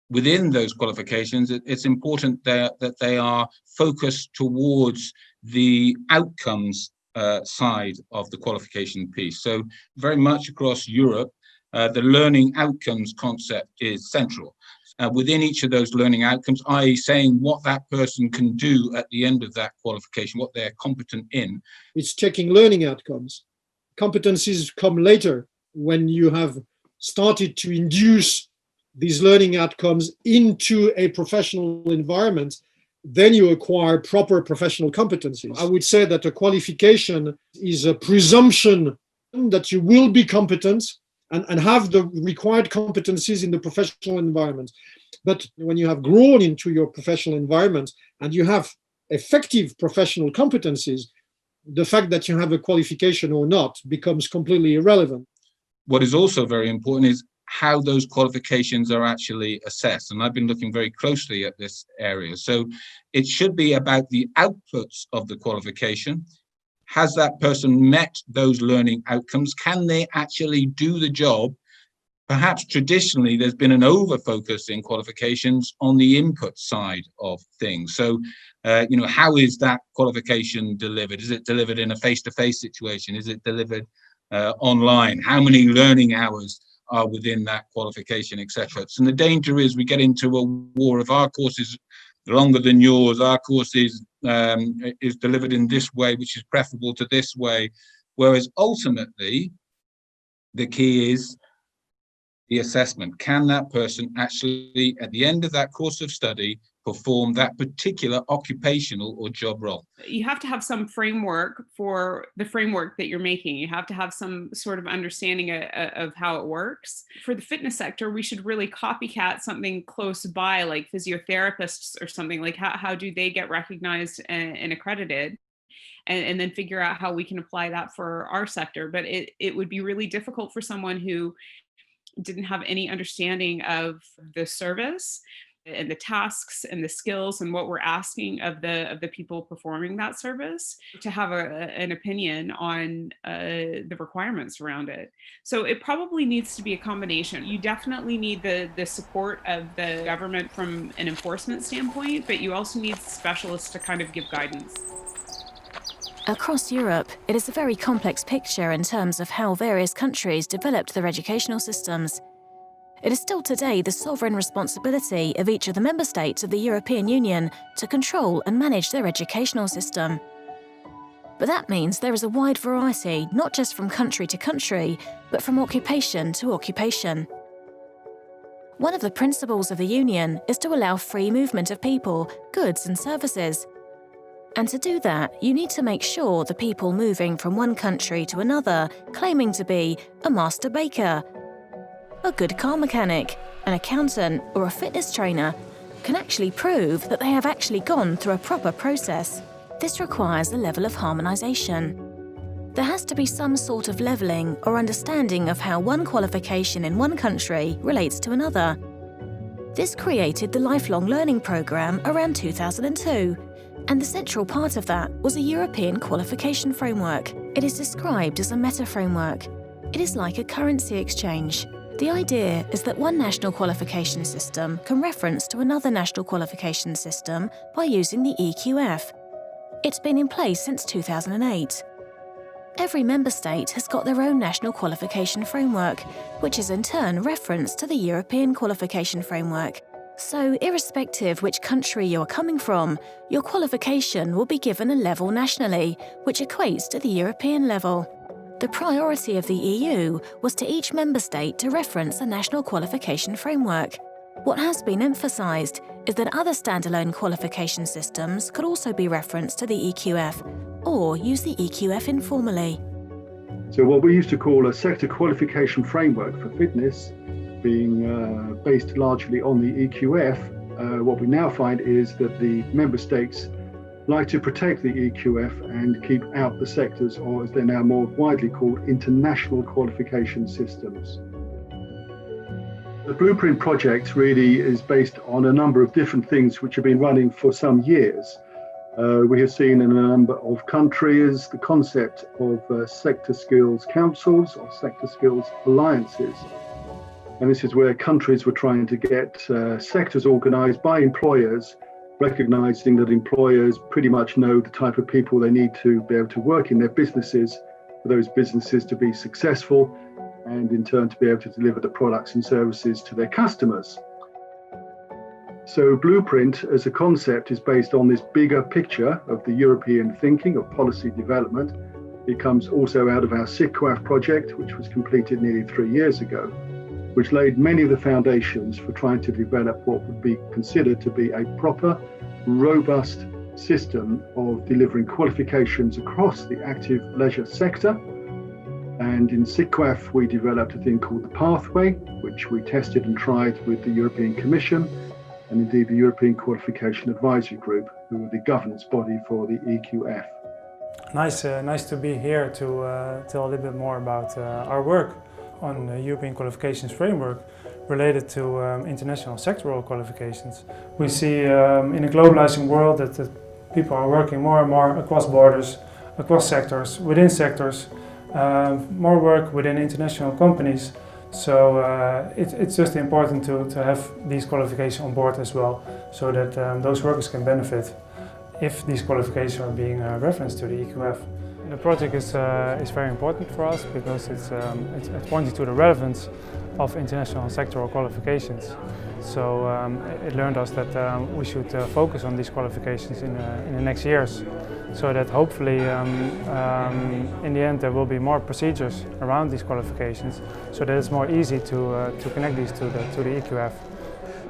within those qualifications, it's important that they are focused towards the outcomes side of the qualification piece. So very much across Europe, the learning outcomes concept is central. Within each of those learning outcomes, i.e. saying what that person can do at the end of that qualification, what they're competent in. It's checking learning outcomes. Competencies come later when you have started to induce these learning outcomes into a professional environment. Then you acquire proper professional competencies. I would say that a qualification is a presumption that you will be competent and have the required competencies in the professional environment. But when you have grown into your professional environment and you have effective professional competencies, the fact that you have a qualification or not becomes completely irrelevant. What is also very important is how those qualifications are actually assessed. And I've been looking very closely at this area. So it should be about the outputs of the qualification. Has that person met those learning outcomes? Can they actually do the job? Perhaps traditionally, there's been an over-focus in qualifications on the input side of things. So, how is that qualification delivered? Is it delivered in a face-to-face situation? Is it delivered online? How many learning hours are within that qualification, etc.? So the danger is we get into a war of our courses longer than yours, our course is delivered in this way, which is preferable to this way. Whereas ultimately, the key is the assessment. Can that person actually, at the end of that course of study, perform that particular occupational or job role? You have to have some framework for the framework that you're making. You have to have some sort of understanding of how it works. For the fitness sector, we should really copycat something close by, like physiotherapists or something. Like how do they get recognized and accredited? And then figure out how we can apply that for our sector. But it would be really difficult for someone who didn't have any understanding of the service and the tasks and the skills and what we're asking of the people performing that service to have an opinion on the requirements around it. So it probably needs to be a combination. You definitely need the support of the government from an enforcement standpoint, but you also need specialists to kind of give guidance. Across Europe, it is a very complex picture in terms of how various countries developed their educational systems. It is still today the sovereign responsibility of each of the member states of the European Union to control and manage their educational system. But that means there is a wide variety, not just from country to country, but from occupation to occupation. One of the principles of the Union is to allow free movement of people, goods and services. And to do that, you need to make sure the people moving from one country to another, claiming to be a master baker, a good car mechanic, an accountant, or a fitness trainer, can actually prove that they have actually gone through a proper process. This requires a level of harmonisation. There has to be some sort of levelling or understanding of how one qualification in one country relates to another. This created the Lifelong Learning Programme around 2002. And the central part of that was a European qualification framework. It is described as a meta-framework. It is like a currency exchange. The idea is that one national qualification system can reference to another national qualification system by using the EQF. It's been in place since 2008. Every member state has got their own national qualification framework, which is in turn referenced to the European qualification framework. So, irrespective which country you are coming from, your qualification will be given a level nationally, which equates to the European level. The priority of the EU was to each member state to reference a national qualification framework. What has been emphasised is that other standalone qualification systems could also be referenced to the EQF, or use the EQF informally. So what we used to call a sector qualification framework for fitness, being based largely on the EQF, what we now find is that the member states like to protect the EQF and keep out the sectors, or as they're now more widely called, international qualification systems. The Blueprint project really is based on a number of different things which have been running for some years. We have seen in a number of countries the concept of sector skills councils or sector skills alliances. And this is where countries were trying to get sectors organized by employers, recognizing that employers pretty much know the type of people they need to be able to work in their businesses for those businesses to be successful and in turn to be able to deliver the products and services to their customers. So Blueprint as a concept is based on this bigger picture of the European thinking of policy development. It comes also out of our QUALIFICATION project, which was completed nearly 3 years ago, which laid many of the foundations for trying to develop what would be considered to be a proper, robust system of delivering qualifications across the active leisure sector. And in QUALIFICATION, we developed a thing called the Pathway, which we tested and tried with the European Commission and indeed the European Qualification Advisory Group, who are the governance body for the EQF. Nice to be here to tell a little bit more about our work on the European Qualifications Framework related to international sectoral qualifications. We see in a globalizing world that people are working more and more across borders, across sectors, within sectors, more work within international companies. So it's just important to have these qualifications on board as well, so that those workers can benefit if these qualifications are being referenced to the EQF. The project is very important for us because it's pointing to the relevance of international and sectoral qualifications. So it learned us that we should focus on these qualifications in the next years, so that hopefully in the end there will be more procedures around these qualifications, so that it's more easy to connect these to the EQF.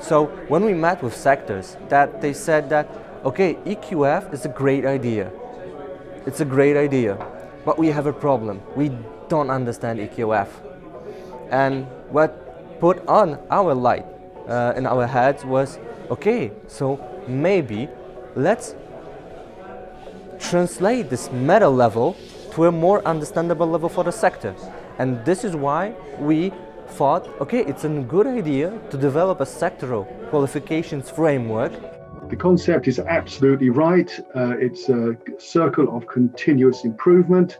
So when we met with sectors, that they said that, okay, EQF is a great idea. It's a great idea, but we have a problem. We don't understand EQF. And what put on our light in our heads was, okay, so maybe let's translate this meta level to a more understandable level for the sector. And this is why we thought, okay, it's a good idea to develop a sectoral qualifications framework. The concept is absolutely right. It's a circle of continuous improvement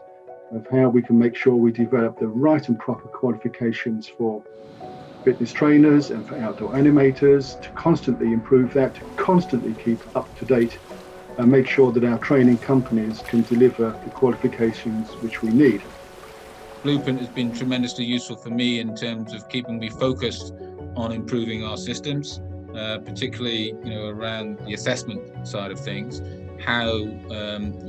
of how we can make sure we develop the right and proper qualifications for fitness trainers and for outdoor animators, to constantly improve that, to constantly keep up to date and make sure that our training companies can deliver the qualifications which we need. Blueprint has been tremendously useful for me in terms of keeping me focused on improving our systems, particularly around the assessment side of things, how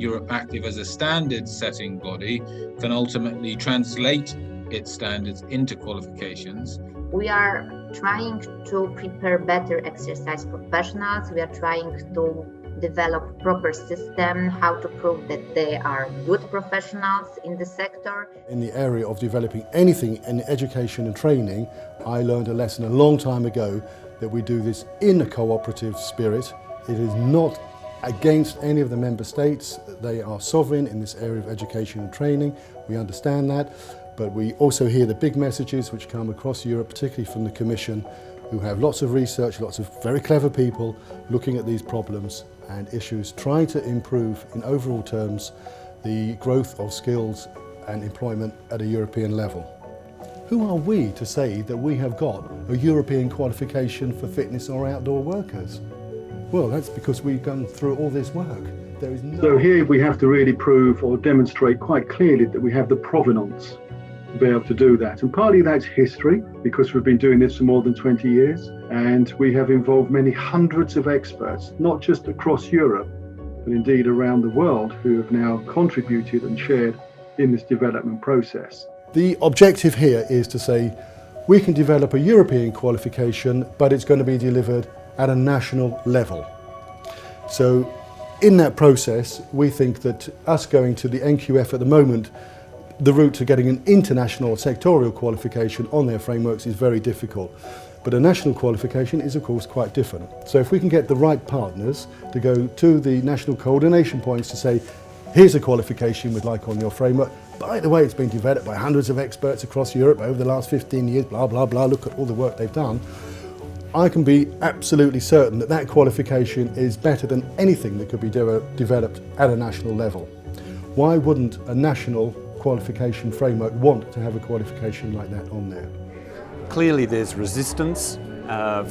EuropeActive as a standards setting body can ultimately translate its standards into qualifications. We are trying to prepare better exercise professionals. We are trying to develop proper system, how to prove that they are good professionals in the sector. In the area of developing anything in education and training, I learned a lesson a long time ago that we do this in a cooperative spirit. It is not against any of the member states. They are sovereign in this area of education and training. We understand that, but we also hear the big messages which come across Europe, particularly from the Commission, who have lots of research, lots of very clever people looking at these problems and issues, trying to improve in overall terms the growth of skills and employment at a European level. Who are we to say that we have got a European qualification for fitness or outdoor workers? Well, that's because we've gone through all this work. There is no... So here we have to really prove or demonstrate quite clearly that we have the provenance to be able to do that. And partly that's history, because we've been doing this for more than 20 years. And we have involved many hundreds of experts, not just across Europe, but indeed around the world, who have now contributed and shared in this development process. The objective here is to say we can develop a European qualification, but it's going to be delivered at a national level. So in that process, we think that us going to the NQF at the moment, the route to getting an international sectorial qualification on their frameworks is very difficult. But a national qualification is of course quite different. So if we can get the right partners to go to the national coordination points to say, here's a qualification we'd like on your framework. By the way, it's been developed by hundreds of experts across Europe over the last 15 years, blah, blah, blah, look at all the work they've done. I can be absolutely certain that that qualification is better than anything that could be developed at a national level. Why wouldn't a national qualification framework want to have a qualification like that on there? Clearly there's resistance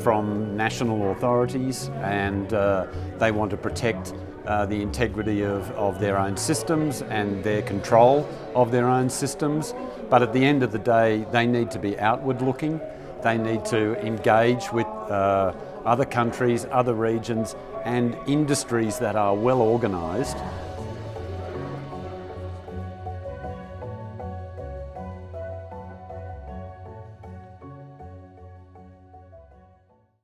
from national authorities, and they want to protect the integrity of their own systems and their control of their own systems. But at the end of the day, they need to be outward looking. They need to engage with other countries, other regions, and industries that are well organised